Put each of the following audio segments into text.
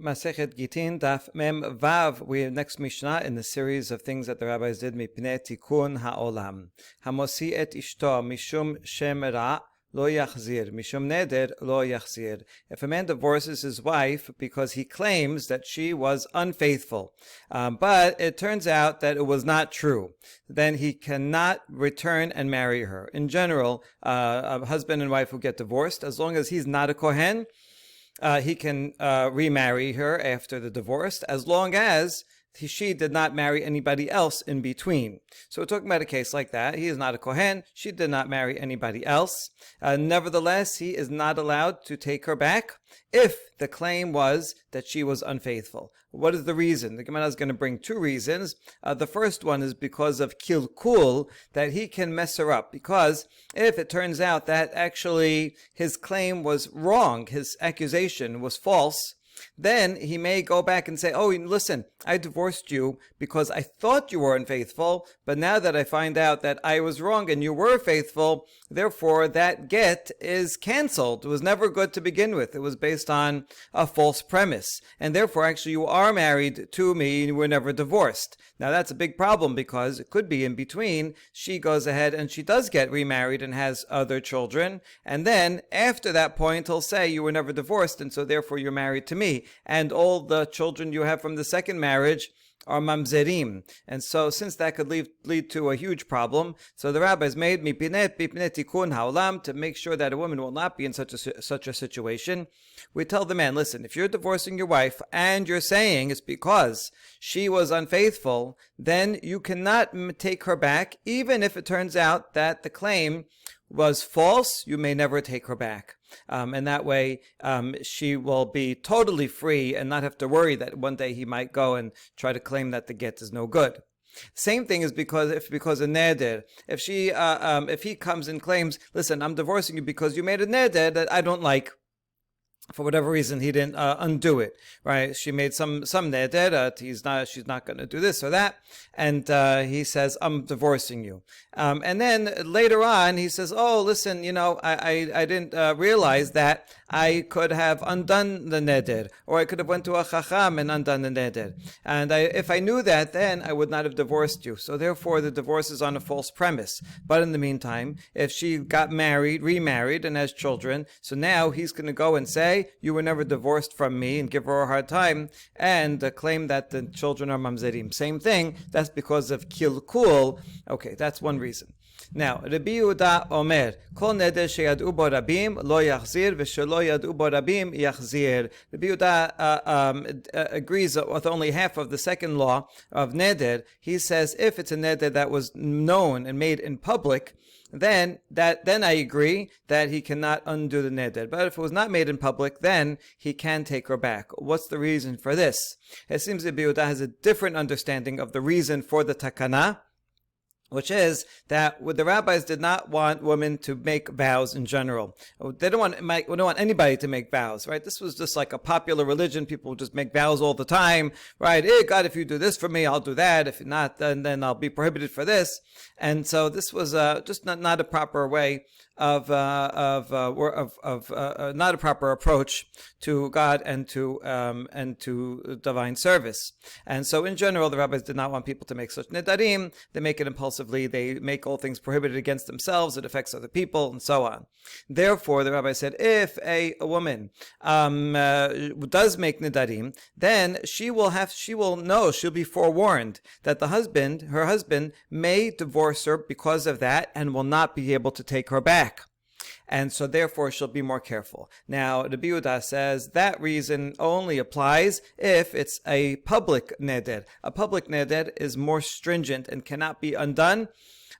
Masechet Gittin, Daf Mem Vav. We have next Mishnah in the series of things that the rabbis did. Mipnei Tikun Ha'olam. Hamosi et ishto mishum shem ra lo yachzir, mishum neder lo yachzir. If a man divorces his wife because he claims that she was unfaithful, but it turns out that it was not true, then he cannot return and marry her. In general, a husband and wife who get divorced, as long as he's not a Kohen, he can remarry her after the divorce, as long as she did not marry anybody else in between. So we're talking about a case like that. He is not a Kohen. She did not marry anybody else. Nevertheless, he is not allowed to take her back if the claim was that she was unfaithful. What is the reason? The Gemara is going to bring two reasons. The first one is because of kilkul, that he can mess her up. Because if it turns out that actually his claim was wrong, his accusation was false, then he may go back and say, oh, listen, I divorced you because I thought you were unfaithful, but now that I find out that I was wrong and you were faithful, therefore that get is canceled. It was never good to begin with. It was based on a false premise. And therefore, actually, you are married to me and you were never divorced. Now, that's a big problem because it could be in between. She goes ahead and she does get remarried and has other children. And then after that point, he'll say you were never divorced and so therefore you're married to me. And all the children you have from the second marriage are mamzerim. And so since that could lead to a huge problem, so the rabbis made mipnei tikun ha'olam, to make sure that a woman will not be in such a situation. We tell the man, listen, if you're divorcing your wife and you're saying it's because she was unfaithful, then you cannot take her back, even if it turns out that the claim was false. You may never take her back. And that way, she will be totally free and not have to worry that one day he might go and try to claim that the get is no good. Same thing is because a neder, if he comes and claims, listen, I'm divorcing you because you made a neder that I don't like. For whatever reason, he didn't undo it, right? She made some neder, she's not going to do this or that, and he says, I'm divorcing you. And then later on, he says, oh, listen, I didn't realize that I could have undone the neder, or I could have went to a chacham and undone the neder. And if I knew that, then I would not have divorced you. So therefore, the divorce is on a false premise. But in the meantime, if she got married, remarried, and has children, so now he's going to go and say, you were never divorced from me, and give her a hard time, and claim that the children are mamzerim. Same thing, that's because of kilkul. Okay, that's one reason. Now, Rabbi Yehuda Omer, Kol neder sheyad'u bo rabim lo yachzir, v'shelo yad'u bo rabim yachzir. Rabbi Yehuda agrees with only half of the second law of neder. He says if it's a neder that was known and made in public, then I agree that he cannot undo the neder. But if it was not made in public, then he can take her back. What's the reason for this? It seems that Rabbi Yehuda has a different understanding of the reason for the takana, which is that the rabbis did not want women to make vows in general. They don't want anybody to make vows, right? This was just like a popular religion. People would just make vows all the time, right? Hey, God, if you do this for me, I'll do that. If not, then I'll be prohibited for this. And so this was just not a proper way of not a proper approach to God and to divine service. And so in general, the rabbis did not want people to make such nedarim. They make it impulsively. They make all things prohibited against themselves. It affects other people and so on. Therefore, the rabbi said, if a woman does make nedarim, then she'll be forewarned that her husband may divorce her because of that and will not be able to take her back. And so therefore she'll be more careful. Now, the Rabbi Yehuda says that reason only applies if it's a public neder. A public neder is more stringent and cannot be undone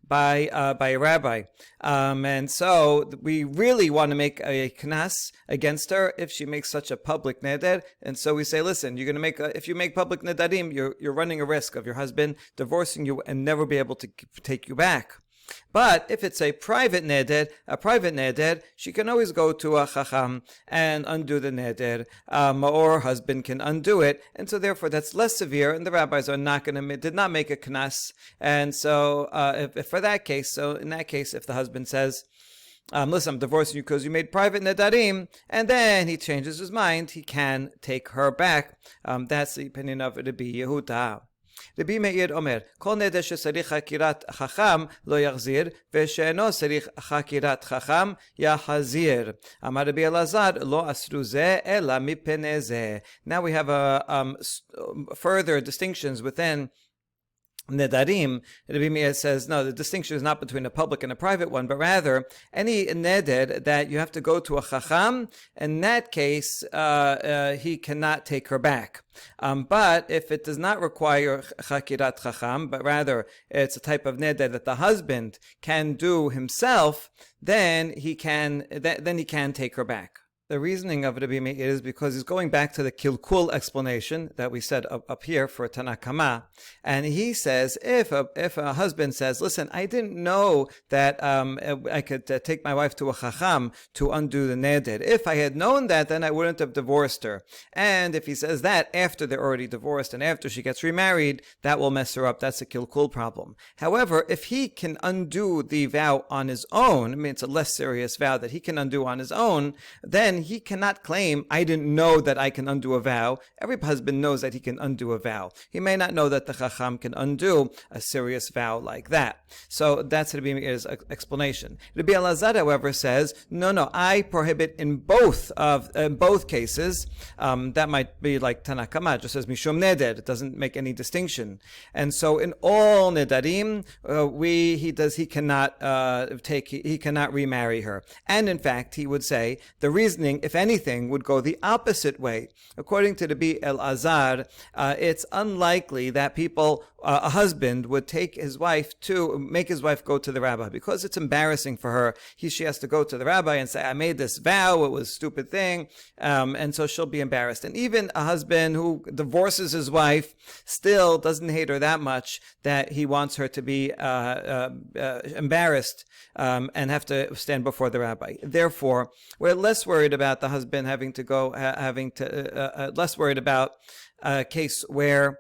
by a rabbi. And so we really want to make a knas against her if she makes such a public neder. And so we say, listen, you're going to if you make public nedarim, you're running a risk of your husband divorcing you and never be able to take you back. But if it's a private neder, she can always go to a chacham and undo the neder, or her husband can undo it, and so therefore that's less severe. And the rabbis did not make a knas, and so in that case, if the husband says, listen, I'm divorcing you because you made private nedarim, and then he changes his mind, he can take her back. That's the opinion of Rabbi Yehuda. Rabbi Meir Omer, Kol neder shesarich hakirat chacham lo yachzir, ve'she'eno sarich hakirat chacham yahazir. Amar Rabbi Elazar, lo asru zeh ela mipnei zeh. Now we have further distinctions within Nedarim. Rabbi Meir says, no, the distinction is not between a public and a private one, but rather any neder that you have to go to a chacham, in that case, he cannot take her back. But if it does not require chakirat chacham, but rather it's a type of neder that the husband can do himself, then he can take her back. The reasoning of Rabbi Meir is because he's going back to the kilkul explanation that we said up here for Tanakama, and he says if a husband says, "Listen, I didn't know that I could take my wife to a chacham to undo the neder. If I had known that, then I wouldn't have divorced her." And if he says that after they're already divorced and after she gets remarried, that will mess her up. That's a kilkul problem. However, if he can undo the vow on his own, I mean it's a less serious vow that he can undo on his own, then he cannot claim, I didn't know that I can undo a vow. Every husband knows that he can undo a vow. He may not know that the chacham can undo a serious vow like that. So that's Rabbi Meir's explanation. Rabbi Elazar, however, says, no, I prohibit in both cases. That might be like Tanakama, just says Mishum Neder. It doesn't make any distinction. And so in all Nedarim, he cannot remarry her. And in fact, he would say, the reasoning, if anything, would go the opposite way. According to Rabbi Elazar, it's unlikely that a husband would make his wife go to the rabbi because it's embarrassing for her. She has to go to the rabbi and say, I made this vow, it was a stupid thing, and so she'll be embarrassed. And even a husband who divorces his wife still doesn't hate her that much that he wants her to be embarrassed and have to stand before the rabbi. Therefore, we're less worried about the husband less worried about a case where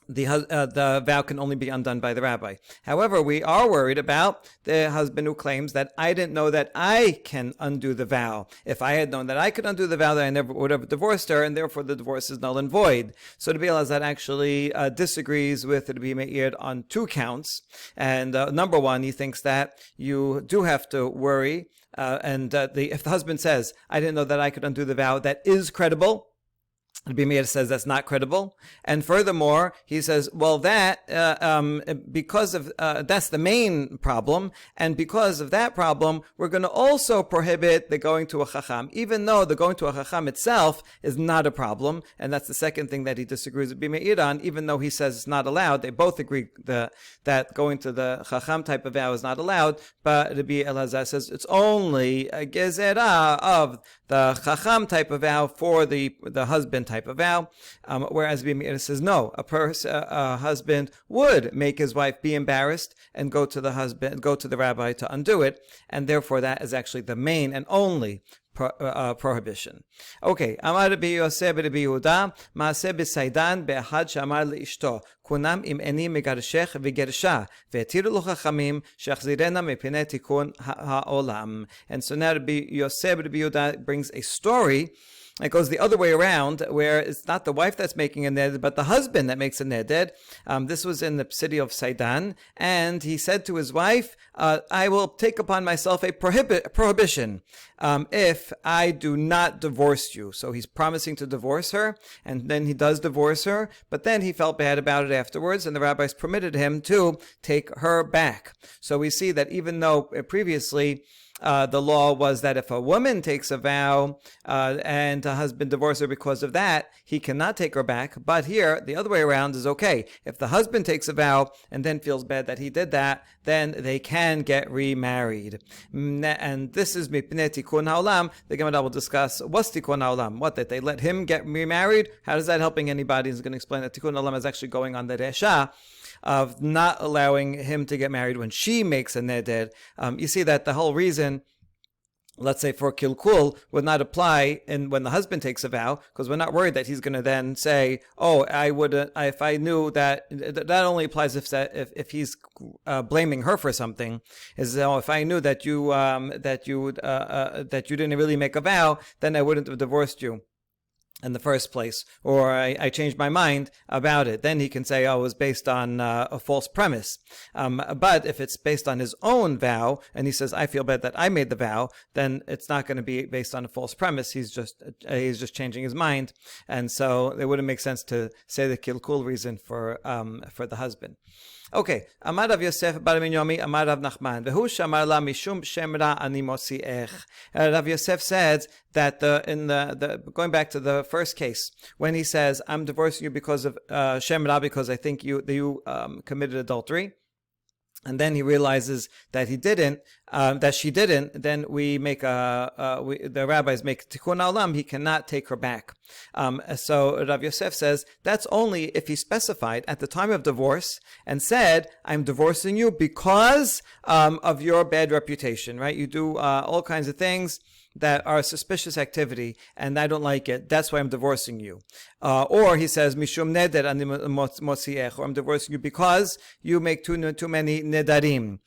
the vow can only be undone by the rabbi. However, we are worried about the husband who claims that I didn't know that I can undo the vow. If I had known that I could undo the vow, then I never would have divorced her, and therefore the divorce is null and void. So Rabbi Elazar actually disagrees with Rabbi Meir on two counts. And number one, he thinks that you do have to worry, if the husband says, I didn't know that I could undo the vow, that is credible. Rabbi Meir says that's not credible, and furthermore, he says, well, because of that's the main problem, and because of that problem, we're going to also prohibit the going to a chacham, even though the going to a chacham itself is not a problem, and that's the second thing that he disagrees with Rabbi Meir on. Even though he says it's not allowed, they both agree that going to the chacham type of vow is not allowed. But Rabbi Elazar says it's only a gezerah of the chacham type of vow for the husband type of vow, whereas Rabbi Meir says no, a husband would make his wife be embarrassed and go to the rabbi to undo it, and therefore that is actually the main and only prohibition. Okay, Amar Rabbi Yosef Rabbi Yehuda, Maaseh b'Saidan be'achad she'amar le'ishto, kunam im eni megarshech v'gersha, ve'etiru lo chachamim she'achzirena mipnei tikun ha'olam. And so now Rabbi Yosef Rabbi Yehuda brings a story. It goes the other way around, where it's not the wife that's making a neder, but the husband that makes a neder. This was in the city of Saidan, and he said to his wife, I will take upon myself a prohibition if I do not divorce you. So he's promising to divorce her, and then he does divorce her, but then he felt bad about it afterwards, and the rabbis permitted him to take her back. So we see that even though previously the law was that if a woman takes a vow and a husband divorces her because of that, he cannot take her back. But here, the other way around is okay. If the husband takes a vow and then feels bad that he did that, then they can get remarried. And this is mipnei tikun ha'olam. The Gemara will discuss what's tikun ha'olam. What, that they let him get remarried? How is that helping anybody? He's going to explain that tikun ha'olam is actually going on the resha of not allowing him to get married when she makes a neder. You see that the whole reason let's say for kilkul, would not apply in when the husband takes a vow, because we're not worried that he's going to then say, "Oh, I wouldn't." If I knew that, that only applies if he's blaming her for something. Is if I knew that you didn't really make a vow, then I wouldn't have divorced you in the first place, or I changed my mind about it. Then he can say, "Oh, it was based on a false premise." But if it's based on his own vow, and he says, "I feel bad that I made the vow," then it's not going to be based on a false premise. He's just changing his mind, and so it wouldn't make sense to say the kilkul reason for the husband. Okay, Amar Rav Yosef bar Yomi, Amar Rav Nachman, Vehu shamar la mishum shem ra ani motziech. Rav Yosef said that going back to the first case, when he says, "I'm divorcing you because of shem ra, because I think you committed adultery," and then he realizes that he didn't, that she didn't, then we make the rabbis make tikkun olam, he cannot take her back. So Rav Yosef says that's only if he specified at the time of divorce and said, "I'm divorcing you because of your bad reputation," right? You do all kinds of things that are suspicious activity, and I don't like it. That's why I'm divorcing you. Or he says, "Mishum neder ani motziech," or I'm divorcing you because you make too many nedarim.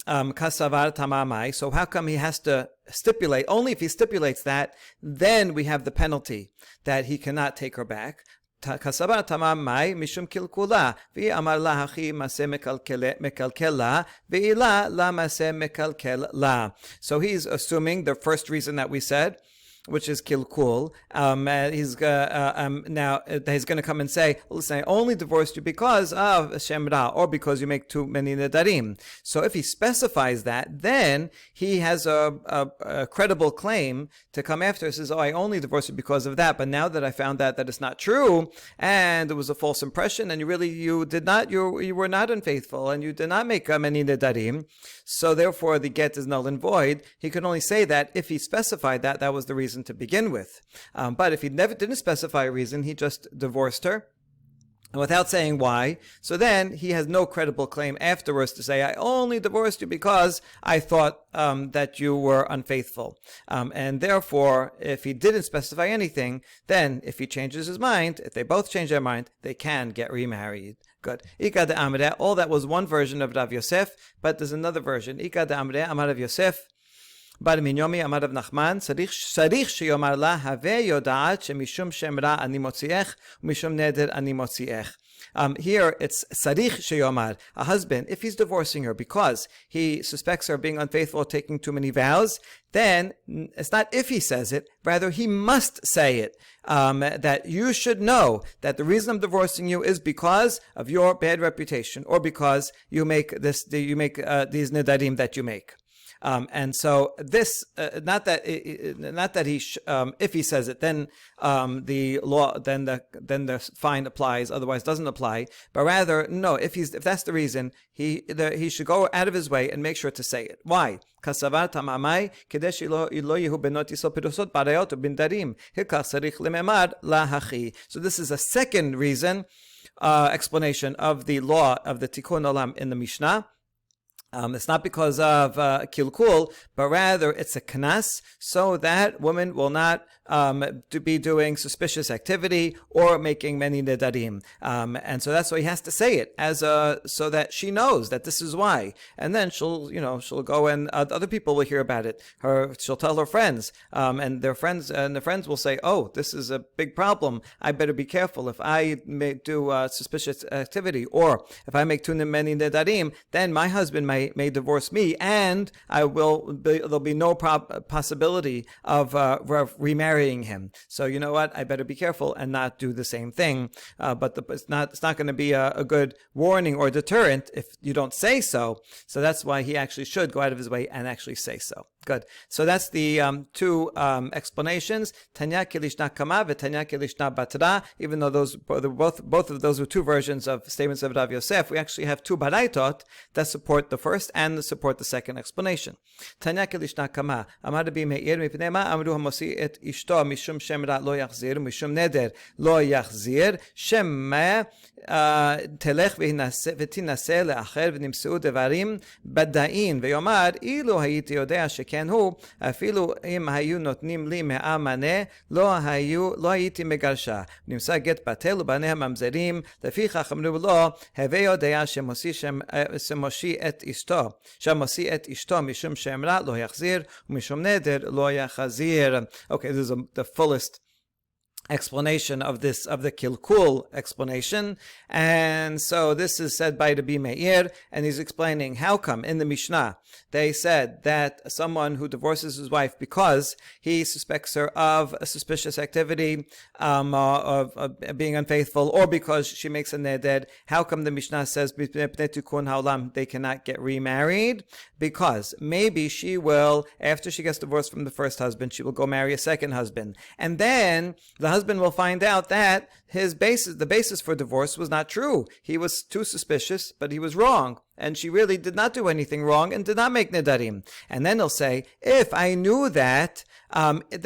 Kasavar tamamai. So how come he has to stipulate? Only if he stipulates that, then we have the penalty that he cannot take her back. Kasavar tamamai mishum kilkula vi amar la hachi maseh mekalkel la ve'ila la maseh mekalkel la. So he's assuming the first reason that we said, which is kilkul. Now he's going to come and say, "Listen, I only divorced you because of Shem Ra, or because you make too many nedarim." So if he specifies that, then he has a credible claim to come after. He says, "Oh, I only divorced you because of that, but now that I found that it's not true, and it was a false impression, and you were not unfaithful, and you did not make many nedarim, so therefore the get is null and void." He can only say that if he specified that was the reason to begin with. But if he didn't specify a reason, he just divorced her, and without saying why, so then he has no credible claim afterwards to say, "I only divorced you because I thought that you were unfaithful." And therefore, if he didn't specify anything, then if he changes his mind, if they both change their mind, they can get remarried. Good. Ika de Amre, all that was one version of Rav Yosef, but there's another version. Ika de Amre, Amar Rav Yosef, bar Yomi, Amar Rav Nachman, Sarich sheyomar la have yodaat shemishum shem ra ani motziech umishum neder ani motziech. Here it's sarich sheyomar, a husband, if he's divorcing her because he suspects her of being unfaithful or taking too many vows, then it's not if he says it, rather he must say it. That you should know that the reason I'm divorcing you is because of your bad reputation, or because you make these nedarim that you make. And so this, not that he, if he says it, then the law, then the fine applies. Otherwise, doesn't apply. But rather, no. If that's the reason, he should go out of his way and make sure to say it. Why? Kasavar tamamai kedesh lo yehu benot yisrael pirusot barayot ubindarim hilkach sarich lememad lahachi. So this is a second reason, explanation of the law of the Tikkun Olam in the Mishnah. It's not because of kilkul, but rather it's a knas, so that woman will not be doing suspicious activity or making many nedarim. And so that's why he has to say it so that she knows that this is why. And then she'll go and other people will hear about it. She'll tell her friends, and the friends will say, "Oh, this is a big problem. I better be careful. If I do suspicious activity, or if I make too many nedarim, then my husband may divorce me, and there'll be no possibility of remarrying him. So you know what? I better be careful and not do the same thing." But it's not going to be a good warning or deterrent if you don't say so. So that's why he actually should go out of his way and actually say so. Good. So that's the two explanations. Tanya kilishna kama v'tanya kilishna batra. Even though both of those were two versions of statements of Rav Yosef, we actually have two baraitot that support the first and support the second explanation. Tanya kilishna kama. Amar Rabbi Meir mipnei ma amru hamosi et ishto mishum shem ra lo yachzir mishum neder lo yachzir shem telech v'tinaseh le'acher v'nimseu devarim bada'in v'yomar ilu hayiti yodea sheken כן הוא, אפילו אם היו נותנים לי 100 מנה, לא הייתי מגרשה. נמצא גט בטל ובניה ממזרים, לפיכך אמרו לו, הווה יודע שמושיא את אשתו משום שאמרה לא יחזיר, ומשום נדר לא יחזיר. Okay, this is the fullest explanation of the kilkul explanation, and so this is said by Rabbi Meir, and he's explaining how come in the Mishnah they said that someone who divorces his wife because he suspects her of a suspicious activity, of being unfaithful, or because she makes a neder. How come the Mishnah says they cannot get remarried? Because maybe she will, after she gets divorced from the first husband, she will go marry a second husband, and then the husband will find out that the basis for divorce was not true. He was too suspicious, but he was wrong, and she really did not do anything wrong and did not make nedarim. And then he'll say, if I knew that,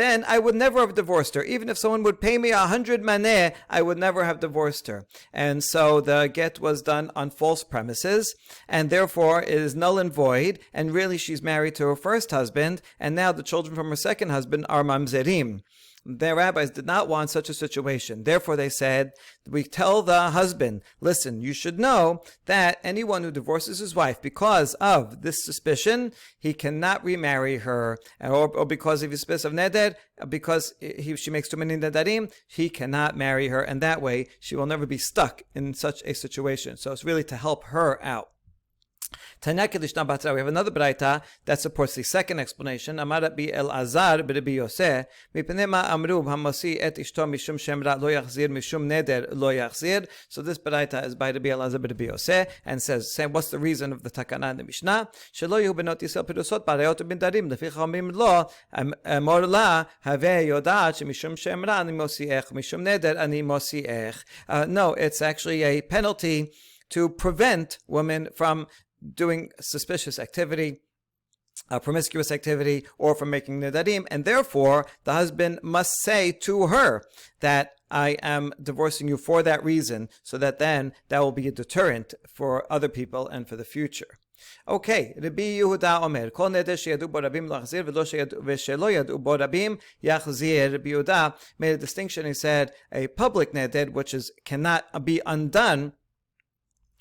then I would never have divorced her. Even if someone would pay me 100 maneh, I would never have divorced her. And so the get was done on false premises, and therefore it is null and void, and really she's married to her first husband, and now the children from her second husband are mamzerim. The rabbis did not want such a situation. Therefore, they said, we tell the husband, listen, you should know that anyone who divorces his wife because of this suspicion, he cannot remarry her, or because of his suspicion of neder, because she makes too many nedarim, he cannot marry her, and that way she will never be stuck in such a situation. So it's really to help her out. Tanya Kedishna Batra. We have another braita that supports the second explanation. Amar Rabbi Elazar b'Rabbi Yoseh, mipnei ma amru hamasi et ishto mishum shemra lo yachzir mishum neder lo yachzir. So this braita is by Rabbi Elazar b'Rabbi Yoseh and says, what's the reason of the takana in the Mishnah? Shelo yehu benot Yisrael pirusot barayot u'bindarim leficha omrim lo amor la haveh yodat shemishum shemra ani mosiech mishum neder ani mosiech. No, it's actually a penalty to prevent women from doing suspicious activity, promiscuous activity, or from making nedarim, and therefore the husband must say to her that I am divorcing you for that reason, so that then that will be a deterrent for other people and for the future. Okay, Rabbi Yehuda Omer, Kol neder sheyadu bo rabim lo yachzir v'shelo yadu bo rabim yachzir. Rabbi Yehuda made a distinction. He said a public neder, which cannot be undone.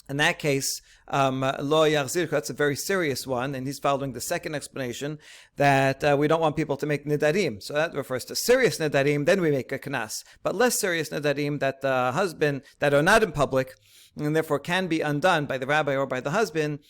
In that case, lo yachzir, that's a very serious one, and he's following the second explanation that we don't want people to make nidarim. So that refers to serious nidarim, then we make a knas. But less serious nidarim that the husband, that are not in public, and therefore can be undone by the rabbi or by the husband.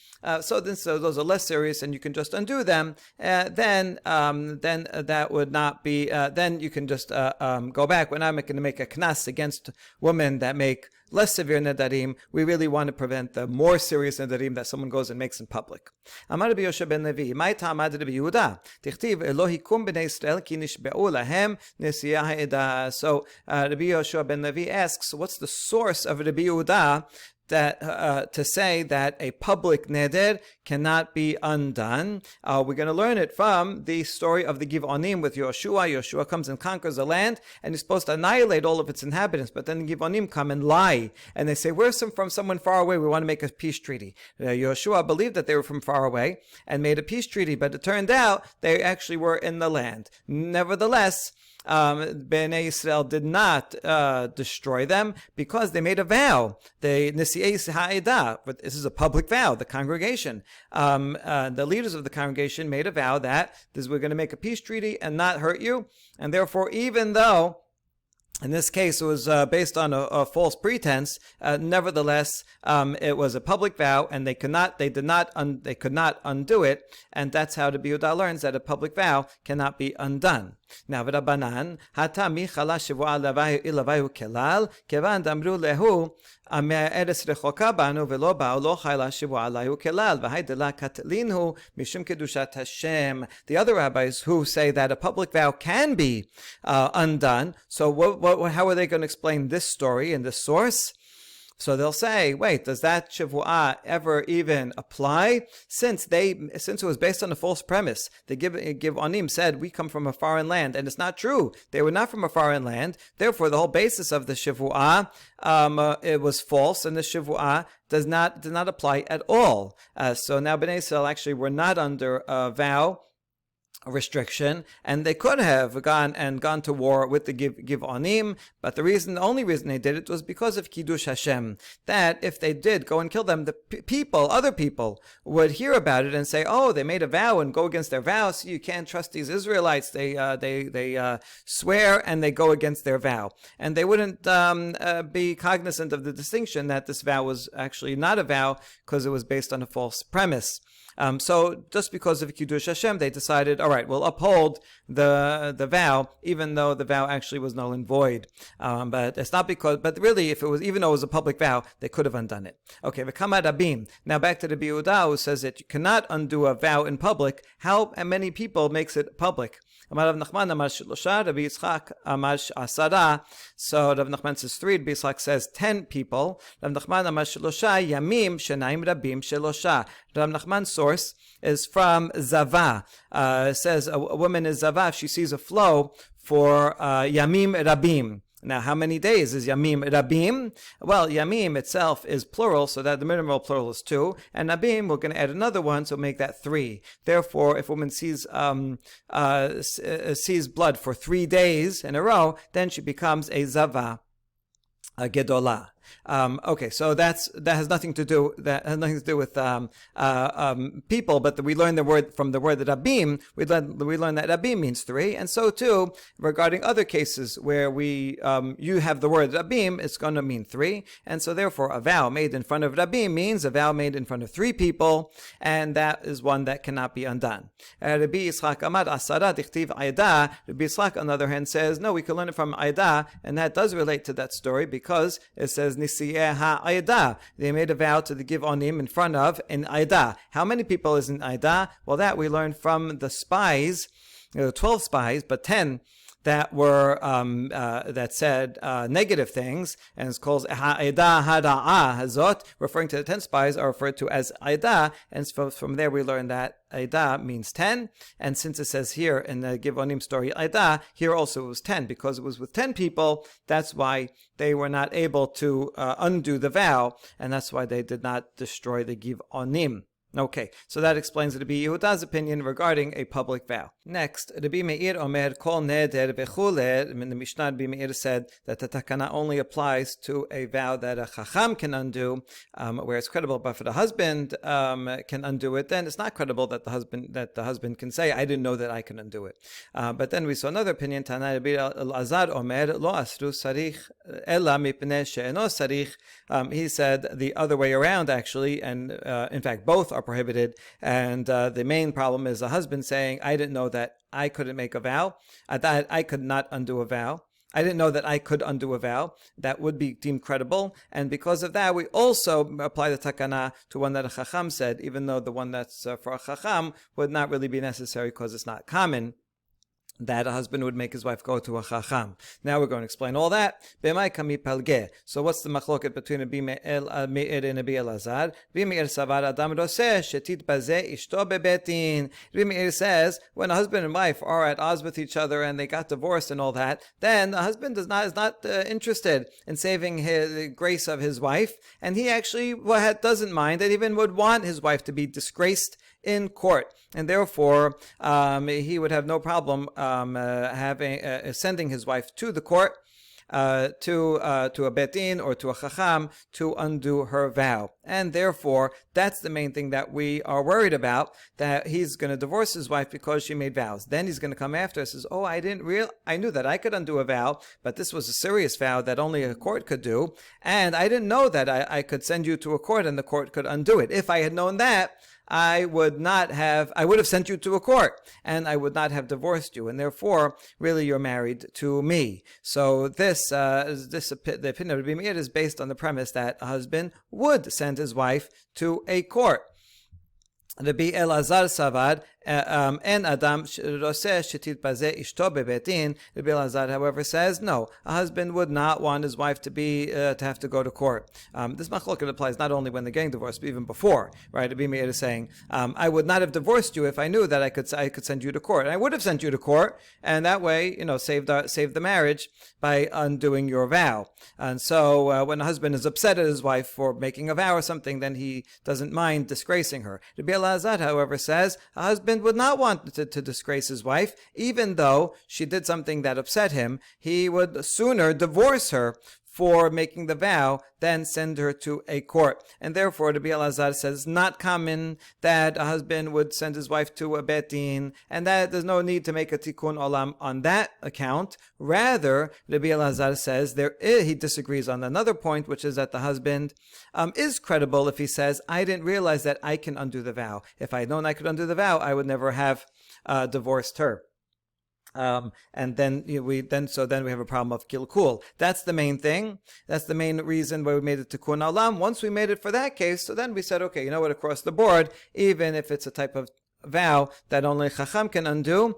So those are less serious, and you can just undo them. Then that would not be. Then you can just go back. We're not going to make a knas against women that make less severe nedarim. We really want to prevent the more serious nedarim that someone goes and makes in public. Amar Rabbi Yoshe ben Levi, Mai ta'amad Rabbi Yehuda, Tichtiv Elohikum b'nei Yisrael ki nishbe'u lahem nesiyah ha'edah. So Rabbi Yoshe ben Levi asks, what's the source of Rabbi Yehuda that to say that a public neder cannot be undone? We're going to learn it from the story of the Givonim with Yoshua. Yoshua comes and conquers the land, and he's supposed to annihilate all of its inhabitants, but then the Givonim come and lie, and they say, we're from someone far away, we want to make a peace treaty. Yoshua believed that they were from far away and made a peace treaty, but it turned out they actually were in the land. Nevertheless, Bnei Yisrael did not destroy them because they made a vow. The Nisi'ei Ha'edah, but this is a public vow, the congregation. The leaders of the congregation made a vow that we're going to make a peace treaty and not hurt you. And therefore, even though in this case, it was based on a false pretense. Nevertheless, it was a public vow, and they could not undo it, and that's how the Yehuda learns that a public vow cannot be undone. Now, v'Rabbanan hata mi chala shivua ilavayu kelal kevan damru lehu eres rechoka banu velo ba'u lo chala shivua layu kelal v'haydela katlinhu mishum kedushat Hashem. The other rabbis who say that a public vow can be undone. So, how are they going to explain this story in this source? So they'll say, wait, does that Shavuah ever even apply? Since it was based on a false premise, the Givonim said, we come from a foreign land, and it's not true. They were not from a foreign land. Therefore, the whole basis of the Shavuah, it was false, and the Shavuah did not apply at all. So now Bnei Yisrael actually were not under a vow restriction, and they could have gone to war with the Givonim, but the only reason they did it was because of Kiddush Hashem. That if they did go and kill them, the other people would hear about it and say, "Oh, they made a vow and go against their vow. So you can't trust these Israelites. They swear and they go against their vow," and they wouldn't be cognizant of the distinction that this vow was actually not a vow because it was based on a false premise. So just because of Kiddush Hashem, they decided, all right, we'll uphold the vow, even though the vow actually was null and void. But it's not but really, even though it was a public vow, they could have undone it. Okay, v'kama rabim. Now back to the Yehuda, who says that you cannot undo a vow in public. How many people makes it public? Amar Rav Nachman amar shlosha, Rabbi Yitzchak amar asara. So Rav Nachman says 3, Rabbi Yitzchak says 10 people. Rav Nachman amar shlosha, yamim shenaim rabim shlosha. Rav Nachman's source is from Zava. Says a woman is Zava if she sees a flow for yamim rabim. Now, how many days is Yamim Rabim? Well, Yamim itself is plural, so that the minimal plural is 2. And Rabim, we're going to add another one, so make that 3. Therefore, if a woman sees blood for 3 days in a row, then she becomes a Zava, a Gedolah. Okay, so that has nothing to do with people, but we learn the word from the word Rabim. We learn that Rabim means 3, and so too regarding other cases where you have the word Rabim, it's going to mean 3, and so therefore a vow made in front of Rabim means a vow made in front of 3 people, and that is one that cannot be undone. Rabbi Yitzchak Amar Asara Dichtiv Aida. Rabbi Yitzchak, on the other hand, says no, we can learn it from Aida, and that does relate to that story because it says Nisiyeh ha'ayda. They made a vow to give onim in front of an ayda. How many people is an ayda? Well, that we learned from the spies. There were 12 spies, but 10 that were that said negative things, and it's called ha'ayda hada'a hazot, referring to the 10 spies are referred to as ayda, and from there we learn that ayda means 10, and since it says here in the Givonim story ayda, here also it was 10, because it was with 10 people, that's why they were not able to undo the vow, and that's why they did not destroy the Givonim. Okay, so that explains Rabbi Yehuda's opinion regarding a public vow. Next, Rabbi Meir Omer Kol Neder V'chule. In the Mishnah, Rabbi Meir said that the takana only applies to a vow that a chacham can undo, where it's credible, but for the husband can undo it. Then it's not credible that the husband can say, "I didn't know that I can undo it." But then we saw another opinion. Tana Rabbi Elazar Omer Lo Asru Sarich Ela Mipnei She'eno Sarich. He said the other way around, actually, and in fact both are prohibited, and the main problem is a husband saying, "I didn't know that I couldn't make a vow, that I could not undo a vow. I didn't know that I could undo a vow." That would be deemed credible, and because of that, we also apply the takana to one that a chacham said, even though the one that's for a chacham would not really be necessary because it's not common that a husband would make his wife go to a chacham. Now we're going to explain all that. So what's the machloket between Rabbi Meir and Rabbi Elazar? Rabbi Meir savar adam roseh shetit bazeh ishto bebetin. Rabbi Meir says when a husband and wife are at odds with each other and they got divorced and all that, then the husband is not interested in saving the grace of his wife, and he actually doesn't mind, and even would want his wife to be disgraced in court, and therefore he would have no problem sending his wife to the court, to a betin or to a chacham to undo her vow. And therefore, that's the main thing that we are worried about, that he's going to divorce his wife because she made vows. Then he's going to come after us and says, "Oh, I knew that I could undo a vow, but this was a serious vow that only a court could do, and I didn't know that I could send you to a court and the court could undo it. If I had known that, I would have sent you to a court, and I would not have divorced you, and therefore, really, you're married to me." So the opinion of Rabbi Meir is based on the premise that a husband would send his wife to a court. Rabbi Elazar Savad en Adam Roseh Shetit Bazeh Ishto Bebetin. Rabbi Elazar, however, says no. A husband would not want his wife to have to go to court. This machloket applies not only when they're getting divorced, but even before. Right? Rabbi Meir is saying, I would not have divorced you if I knew that I could send you to court. And I would have sent you to court, and that way, save the marriage by undoing your vow. And so, when a husband is upset at his wife for making a vow or something, then he doesn't mind disgracing her. Rabbi Elazar, however, says a husband husband would not want to disgrace his wife, even though she did something that upset him. He would sooner divorce her for making the vow than send her to a court. And therefore, Rabbi Elazar says it's not common that a husband would send his wife to a Betin, and that there's no need to make a tikkun olam on that account. Rather, Rabbi Elazar says he disagrees on another point, which is that the husband is credible if he says, I didn't realize that I can undo the vow. If I had known I could undo the vow, I would never have divorced her. And then we have a problem of kilkul. That's the main thing. That's the main reason why we made it tikkun olam. Once we made it for that case, so then we said, okay, you know what, across the board, even if it's a type of vow that only Chacham can undo,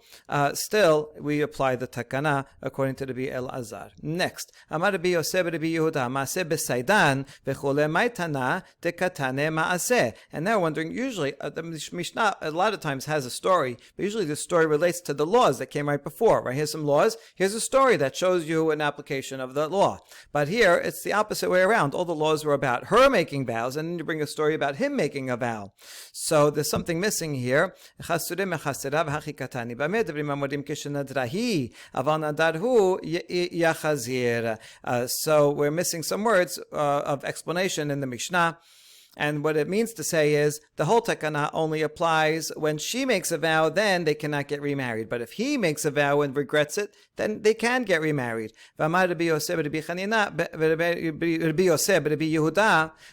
still we apply the takana according to Rabbi Elazar. Next, Amar Rabbi Yosef Rabbi Yehuda Maaseh Besaidan v'chole Maitana dekatane Maaseh. And now we're wondering, usually the Mishnah a lot of times has a story, but usually the story relates to the laws that came right before. Right? Here's some laws. Here's a story that shows you an application of the law. But here it's the opposite way around. All the laws were about her making vows, and then you bring a story about him making a vow. So there's something missing here. So we're missing some words of explanation in the Mishnah. And what it means to say is the whole takana only applies when she makes a vow, then they cannot get remarried. But if he makes a vow and regrets it, then they can get remarried. Rabbi Yosef Rabbi Yehuda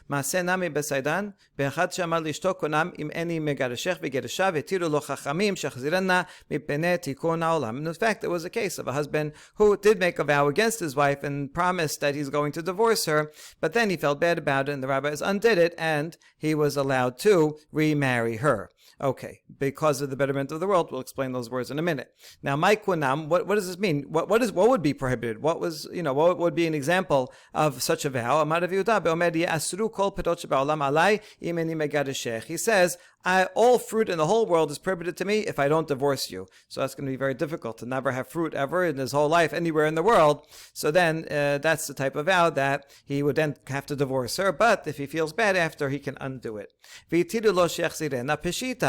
Maaseh nami besaidan be'echad she'amar lishto konam im eni megareshech v'gereshah v'tiru lo chachamim shechzirena mipnei tikkun ha'olam. In fact, there was a case of a husband who did make a vow against his wife and promised that he's going to divorce her, but then he felt bad about it and the rabbis undid it, and he was allowed to remarry her. Okay, because of the betterment of the world. We'll explain those words in a minute. Now, Maikunam, what does this mean? What would be prohibited? What would be an example of such a vow? He says, all fruit in the whole world is prohibited to me if I don't divorce you. So that's going to be very difficult to never have fruit ever in his whole life anywhere in the world. So then that's the type of vow that he would then have to divorce her. But if he feels bad after, he can undo it.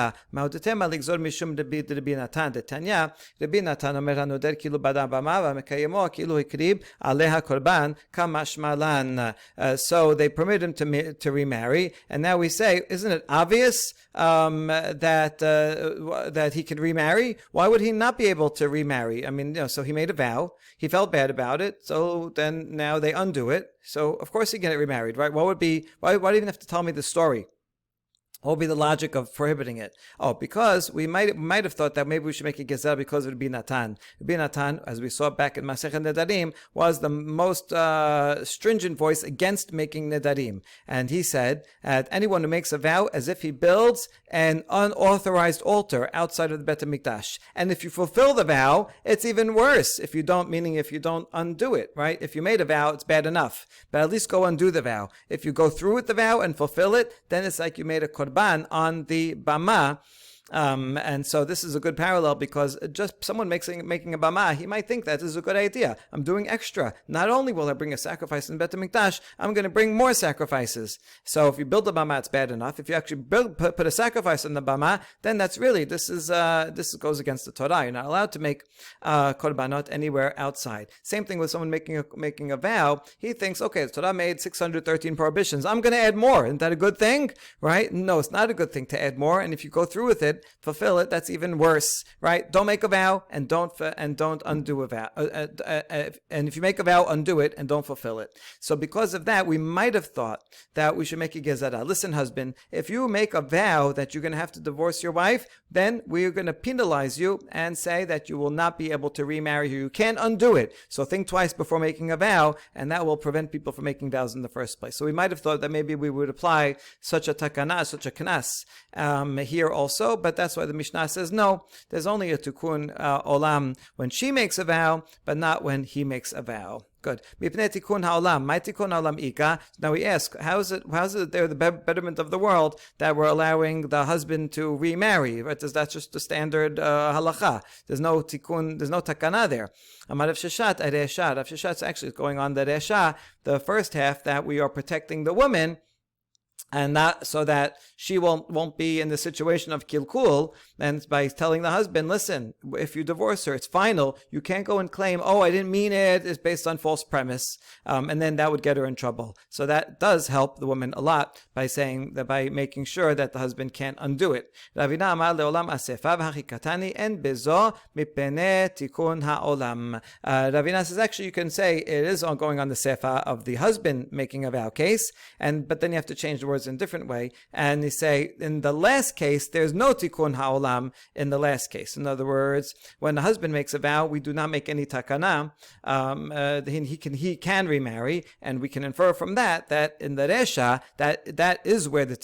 Maudetem aligzor mishum Rabbi Natan detanya. Rabbi Natan omer hanoder kilu badam bama v'mekayemo kilu hikrib aleha korban kamashmalan. So they permit him to remarry, and now we say, isn't it obvious that he could remarry? Why would he not be able to remarry? I mean, so he made a vow, he felt bad about it, so then now they undo it. So of course he can get remarried, right? Why do you even have to tell me the story? What would be the logic of prohibiting it? Oh, because we might have thought that maybe we should make a gezer because of Rabbi Natan. Rabbi Natan, as we saw back in Masechet Nedarim, was the most stringent voice against making Nedarim. And he said that anyone who makes a vow as if he builds an unauthorized altar outside of the Bet HaMikdash. And if you fulfill the vow, it's even worse. If you don't undo it, right? If you made a vow, it's bad enough. But at least go undo the vow. If you go through with the vow and fulfill it, then it's like you made a korban on the bama. And so this is a good parallel, because just someone making a bama, he might think that this is a good idea. I'm doing extra. Not only will I bring a sacrifice in Bet HaMikdash, I'm going to bring more sacrifices. So if you build a bama, it's bad enough. If you actually put a sacrifice on the bama, then that's really, this goes against the Torah. You're not allowed to make korbanot anywhere outside. Same thing with someone making a vow. He thinks, okay, the Torah made 613 prohibitions. I'm going to add more. Isn't that a good thing? Right? No, it's not a good thing to add more. And if you go through with it, fulfill it, that's even worse, right? Don't make a vow and don't undo a vow. And if you make a vow, undo it and don't fulfill it. So because of that, we might have thought that we should make a gezerah. Listen, husband, if you make a vow that you're going to have to divorce your wife, then we are going to penalize you and say that you will not be able to remarry her. You can't undo it. So think twice before making a vow, and that will prevent people from making vows in the first place. So we might have thought that maybe we would apply such a takana, such a knas here also, but that's why the Mishnah says no, there's only a tikkun olam when she makes a vow, but not when he makes a vow. Good. Tikkun ha'olam. My tikkun ha'olam ika. Now we ask, how is it there the betterment of the world that we're allowing the husband to remarry? Right? That's just the standard halacha. There's no tikkun, there's no takana there. Amar Rav Sheshat Resha. Rav Sheshat's actually going on the Resha, the first half, that we are protecting the woman and not so that she won't be in the situation of kilkul, and by telling the husband, listen, if you divorce her, it's final. You can't go and claim, oh, I didn't mean it. It's based on false premise, and then that would get her in trouble. So that does help the woman a lot by saying that, by making sure that the husband can't undo it. Ravina amar leolam asefa v'hachikatani en bezo mipene tikun ha'olam. Ravina says actually you can say it is going on the sefa of the husband making a vow case, but then you have to change the words in a different way, and you say in the last case there's no tikkun ha'olam in the last case. In other words, when the husband makes a vow, we do not make any takana. He can remarry, and we can infer from that in the resha that is where the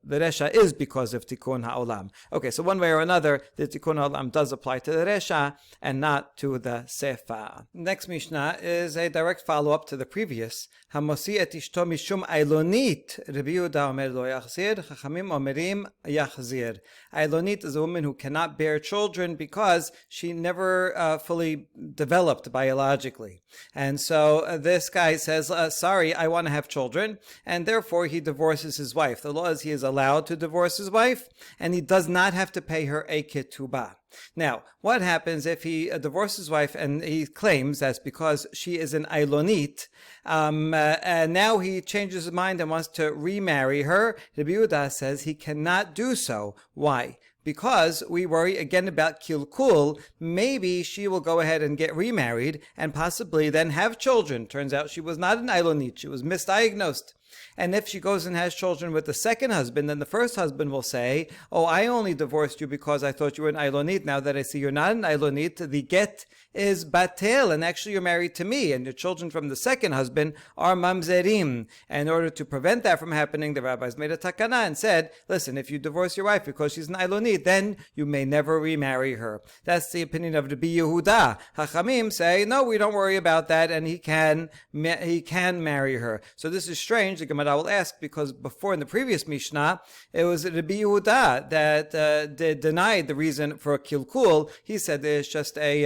resha is because of tikkun ha'olam. Okay, so one way or another, the tikkun ha'olam does apply to the resha and not to the sefa. Next Mishnah is a direct follow-up to the previous. Hamosi et ishto mishum ailonit. Rabbi Yehuda omer lo yachzir. Chachamim omerim yachzir. Ailonit is a woman who cannot bear children because she never fully developed biologically. And so this guy says, sorry, I want to have children, and therefore he divorces his wife. The law is he is allowed to divorce his wife, and he does not have to pay her a ketubah. Now, what happens if he divorces his wife and he claims that's because she is an ailonit, and now he changes his mind and wants to remarry her? Rabbi Yehuda says he cannot do so. Why? Because we worry again about kilkul. Maybe she will go ahead and get remarried and possibly then have children. Turns out she was not an ailonit, she was misdiagnosed. And if she goes and has children with the second husband, then the first husband will say, oh, I only divorced you because I thought you were an ailonit. Now that I see you're not an ailonit, the get is batel, and actually you're married to me, and your children from the second husband are mamzerim. And in order to prevent that from happening, the rabbis made a takana and said, listen, if you divorce your wife because she's an ailonit, then you may never remarry her. That's the opinion of Rabbi Yehuda. Hachamim say, no, we don't worry about that, and he can marry her. So this is strange. The Gemara will ask, because before in the previous Mishnah, it was Rabbi Yehuda that denied the reason for a kilkul. He said there's just a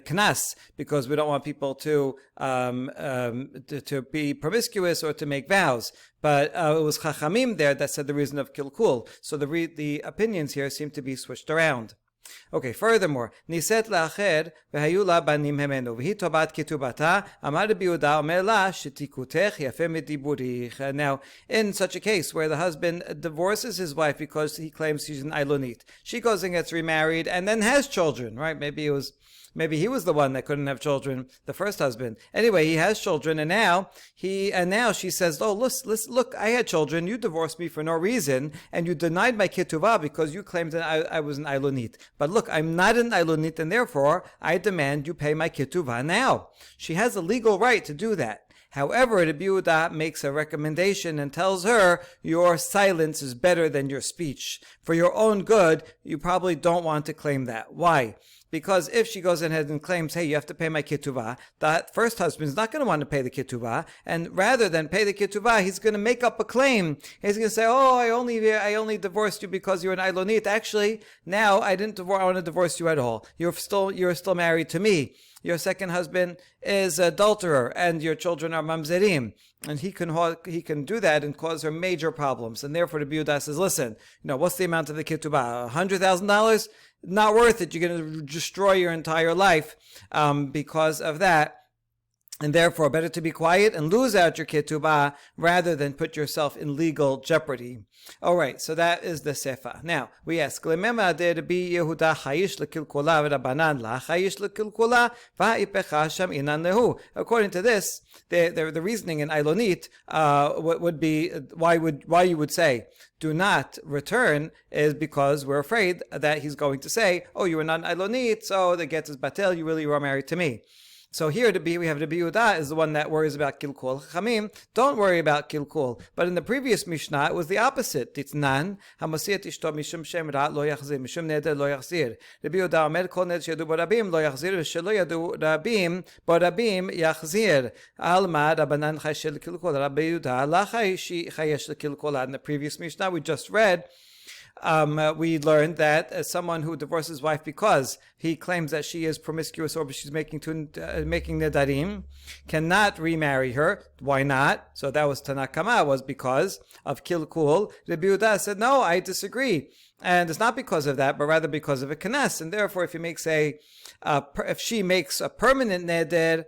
knas, because we don't want people to be promiscuous or to make vows. But it was Chachamim there that said the reason of kilkul. So the opinions here seem to be switched around. Okay, furthermore, Niset la'acher v'hayu la banim hemenu v'hi tobat ketubata amar Rabbi Yehuda omer la shetikutech yafeh mediburich. Now, in such a case where the husband divorces his wife because he claims she's an ailonit, she goes and gets remarried and then has children, right? Maybe he was the one that couldn't have children, the first husband. Anyway, he has children, and now she says, oh, listen, look, I had children, you divorced me for no reason, and you denied my ketuvah because you claimed that I was an ailonit. But look, I'm not an ailonit, and therefore, I demand you pay my ketuvah now. She has a legal right to do that. However, Rabbi Yehuda makes a recommendation and tells her, your silence is better than your speech. For your own good, you probably don't want to claim that. Why? Because if she goes ahead and claims, hey, you have to pay my ketuvah, that first husband is not going to want to pay the ketuvah, and rather than pay the ketuvah, he's going to make up a claim. He's going to say, oh, I only divorced you because you're an ailonit. Actually, now I want to divorce you at all. You're still married to me. Your second husband is an adulterer, and your children are mamzerim. And he can do that and cause her major problems. And therefore, the Yehuda says, listen, what's the amount of the ketubah? $100,000? Not worth it. You're going to destroy your entire life because of that. And therefore, better to be quiet and lose out your ketubah rather than put yourself in legal jeopardy. All right, so that is the sefa. Now, we ask, according to this, the reasoning in Ailonit would be, why you would say, do not return, is because we're afraid that he's going to say, oh, you were not an Ailonit, so the get is batel, you really were married to me. So here we have Rabbi Yehuda is the one that worries about kilkul. Chachamim don't worry about kilkul. But in the previous Mishnah, it was the opposite. Titnan, hamasiat ishto mishum shem ra lo yachzir, mishum neder lo yachzir. Rabbi Yehuda omer kol neder sheyadu borabim lo yachzir, v'shelo yadu rabim borabim yachzir. Alma rabanan chayshel kilkul. Rabbi Yehuda la chayesh kilkul. In the previous Mishnah we just read, we learned that someone who divorces his wife because he claims that she is promiscuous or she's making nedarim cannot remarry her. Why not? So that was Tanakama, was because of kilkul. Rabbi Yehuda said, no, I disagree. And it's not because of that, but rather because of a kanas. And therefore, if if she makes a permanent neder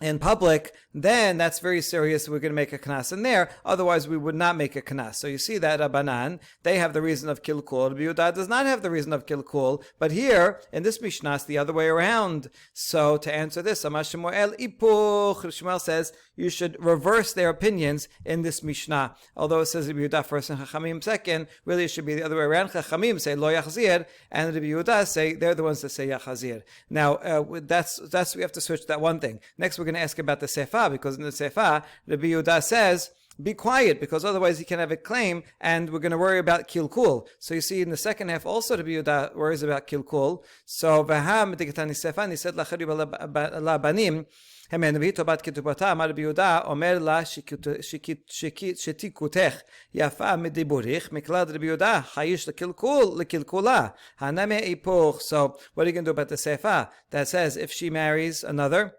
in public, then that's very serious. We're going to make a knas in there. Otherwise, we would not make a knas. So you see that Rabbanan, they have the reason of kilkul. Rabbi Yehuda does not have the reason of kilkul. But here, in this Mishnah, it's the other way around. So to answer this, Amar Shemuel ipuch. Shmuel says you should reverse their opinions in this Mishnah. Although it says Rabbi Yehuda first and Chachamim second, really it should be the other way around. Chachamim say lo yachzir, and Rabbi Yehuda say they're the ones that say yachzir. Now, that's we have to switch that one thing. Next, we're going to ask about the Sefa, because in the Sefa, Rabbi Yehuda says, be quiet, because otherwise he can have a claim, and we're going to worry about kilkul. So you see, in the second half, also Rabbi Yehuda worries about kilkul. So, Vaham Gittin Sefa, said, Lacharib ala banim, Hemen v'hito bat ketubata, Amar Rabbi Yehuda, Omer la shetikutech, Yafa mediburich, Miklad Rabbi Yehuda, Hayish lekilkula, Haname ipuch. So, what are you going to do about the Sefa that says, if she marries another,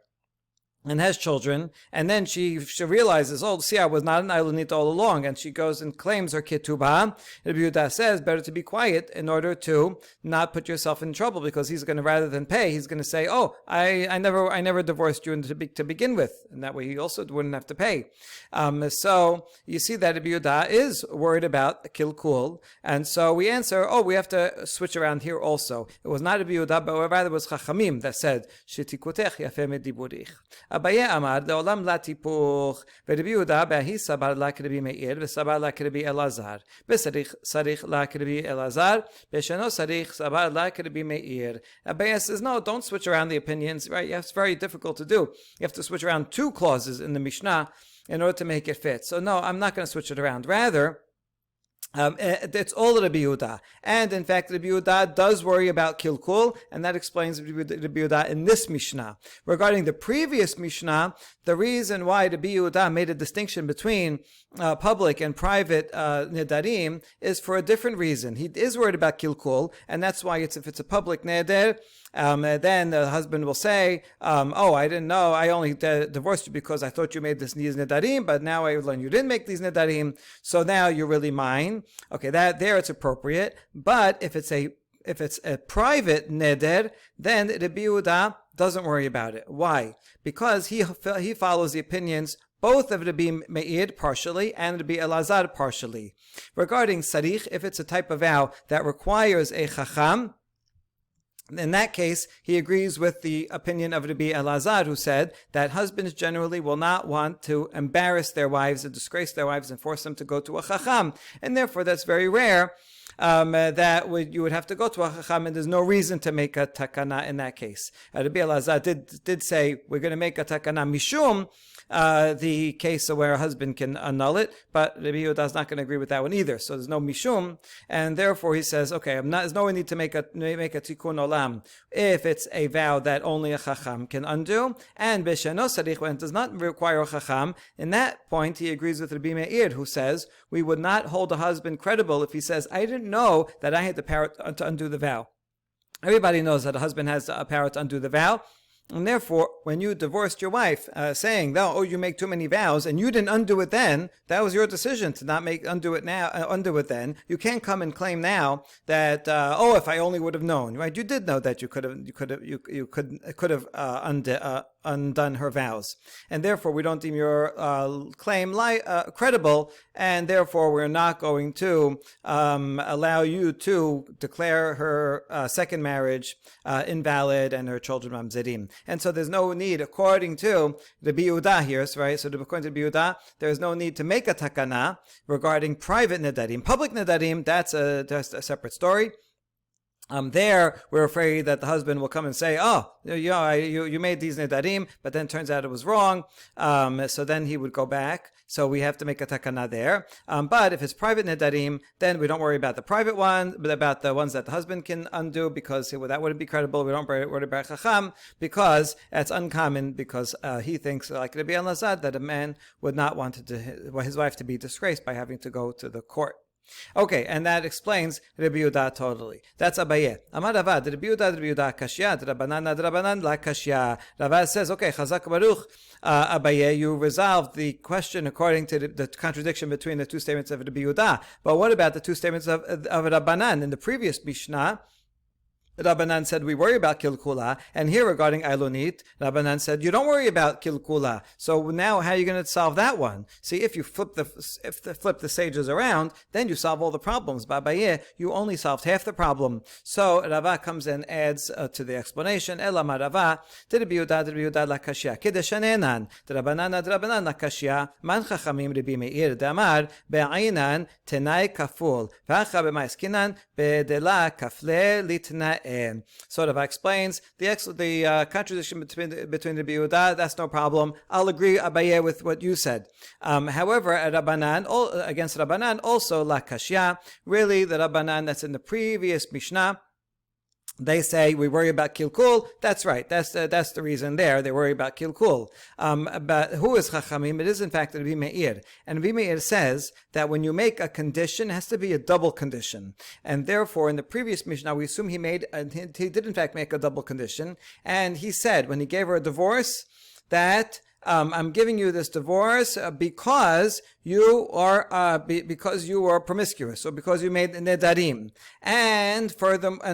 and has children, and then she realizes, oh, see, I was not an Ilonit all along, and she goes and claims her ketubah. Rabbi Yehuda says, better to be quiet in order to not put yourself in trouble, because he's going to, rather than pay, he's going to say, oh, I never divorced you to begin with, and that way he also wouldn't have to pay. So you see that Rabbi Yehuda is worried about kilkul, and so we answer, oh, we have to switch around here also. It was not Rabbi Yehuda, but rather it was Chachamim that said, shetikutech yafeh mediburich. Abaye Amar, the Olam la tipuch, Rabbi Yehuda behi sabar la Rabbi Meir, v'sabar la Rabbi Elazar, v'sarich la Rabbi Elazar, v'sheno sarich sabar la Rabbi Meir. Abaye says, no, don't switch around the opinions, right? It's very difficult to do. You have to switch around two clauses in the Mishnah in order to make it fit. So no, I'm not going to switch it around. Rather, it's all Rabbi Yehuda. And in fact, Rabbi Yehuda does worry about kilkul, and that explains Rabbi Yehuda in this Mishnah. Regarding the previous Mishnah, the reason why Rabbi Yehuda made a distinction between public and private nedarim is for a different reason. He is worried about kilkul, and that's why if it's a public neder, then the husband will say, oh, I didn't know, I only divorced you because I thought you made these nedarim, but now I learned you didn't make these nedarim, so now you're really mine. Okay, that there it's appropriate. But if it's a private neder, then Rabbi Yehuda doesn't worry about it. Why? Because he follows the opinions both of Rabbi Meir partially and Rabbi Elazar partially. Regarding sarich, if it's a type of vow that requires a chacham, in that case, he agrees with the opinion of Rabbi Elazar, who said that husbands generally will not want to embarrass their wives and disgrace their wives and force them to go to a chacham. And therefore, that's very rare that you would have to go to a chacham, and there's no reason to make a takana in that case. Rabbi Elazar did say, we're going to make a takana mishum, the case where a husband can annul it, but Rabbi Yehuda is not going to agree with that one either. So there's no mishum, and therefore he says, okay, there's no need to make a tikkun olam if it's a vow that only a chacham can undo, and b'sheno sarich, when it does not require a chacham. In that point, he agrees with Rabbi Meir, who says we would not hold a husband credible if he says, I didn't know that I had the power to undo the vow. Everybody knows that a husband has the power to undo the vow. And therefore, when you divorced your wife, saying, "Oh, you make too many vows," and you didn't undo it then, that was your decision to not undo it then. You can't come and claim now that, if I only would have known, right? You did know that you could have undone her vows, and therefore we don't deem your claim credible, and therefore we're not going to allow you to declare her second marriage invalid and her children mamzerim. And so there's no need, according to the Yehuda here, right? So according to Yehuda, there's no need to make a takana regarding private nedarim. Public nedarim, that's a separate story. There, we're afraid that the husband will come and say, "Oh, you made these nedarim, but then turns out it was wrong." So then he would go back. So we have to make a takana there. But if it's private nedarim, then we don't worry about the private one, but about the ones that the husband can undo, because that wouldn't be credible. We don't worry about chacham, because that's uncommon, because he thinks, like Rabbi Elazar, that a man would not want his wife to be disgraced by having to go to the court. Okay, and that explains Rabbi Yehuda totally. That's Abaye. Amar Rava, Rabbi Yehuda kashya, Rabbanan la kashya. Rava says, okay, Chazak Baruch, Abaye, you resolved the question according to the contradiction between the two statements of Rabbi Yehuda. But what about the two statements of Rabbanan? In the previous Mishnah, Rabbanan said we worry about kilkula, and here regarding Ailonit, Rabbanan said you don't worry about kilkula. So now, how are you going to solve that one? See, if you flip the sages around, then you solve all the problems. Babaye, you only solved half the problem. So Rava comes and adds to the explanation. Elama Rava, Rabbi Yehuda la kashya, kedeshanenan, Rabbanan la kashya, man chachamim Rabbi Meir damar be'ainan tenai kaful, v'acha b'maiskinan be'dela kafle litna. So Rava explains the contradiction between Rabbi Yehuda. That's no problem. I'll agree, Abaye, with what you said. However, against Rabbanan, also la kashya. Really, the Rabbanan that's in the previous Mishnah, they say we worry about kilkul. That's right. That's the reason there. They worry about kilkul. But who is Chachamim? It is in fact Rabbi Meir. And Rabbi Meir says that when you make a condition, it has to be a double condition. And therefore, in the previous Mishnah, we assume he did in fact make a double condition. And he said when he gave her a divorce that I'm giving you this divorce because you are promiscuous, or because you made nedarim, and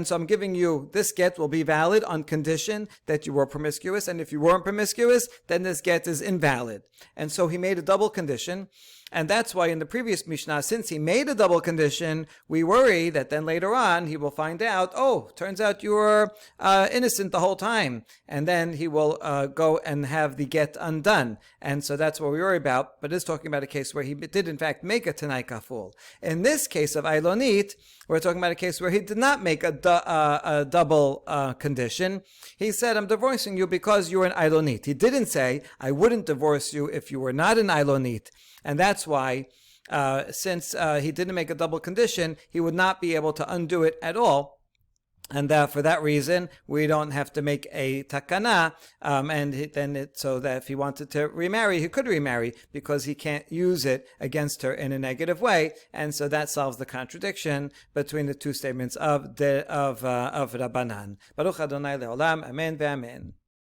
so I'm giving you this get will be valid on condition that you were promiscuous, and if you weren't promiscuous, then this get is invalid. And so he made a double condition. And that's why in the previous Mishnah, since he made a double condition, we worry that then later on he will find out, oh, turns out you were innocent the whole time. And then he will go and have the get undone. And so that's what we worry about. But it's talking about a case where he did in fact make a Tanai Kaful. In this case of Ailonit, we're talking about a case where he did not make a double condition. He said, I'm divorcing you because you were an Ailonit. He didn't say, I wouldn't divorce you if you were not an Ailonit. And that's why, since he didn't make a double condition, he would not be able to undo it at all. And for that reason, we don't have to make a takana. So that if he wanted to remarry, he could remarry because he can't use it against her in a negative way. And so that solves the contradiction between the two statements of Rabbanan. Baruch Adonai Leolam. Amen ve'amen.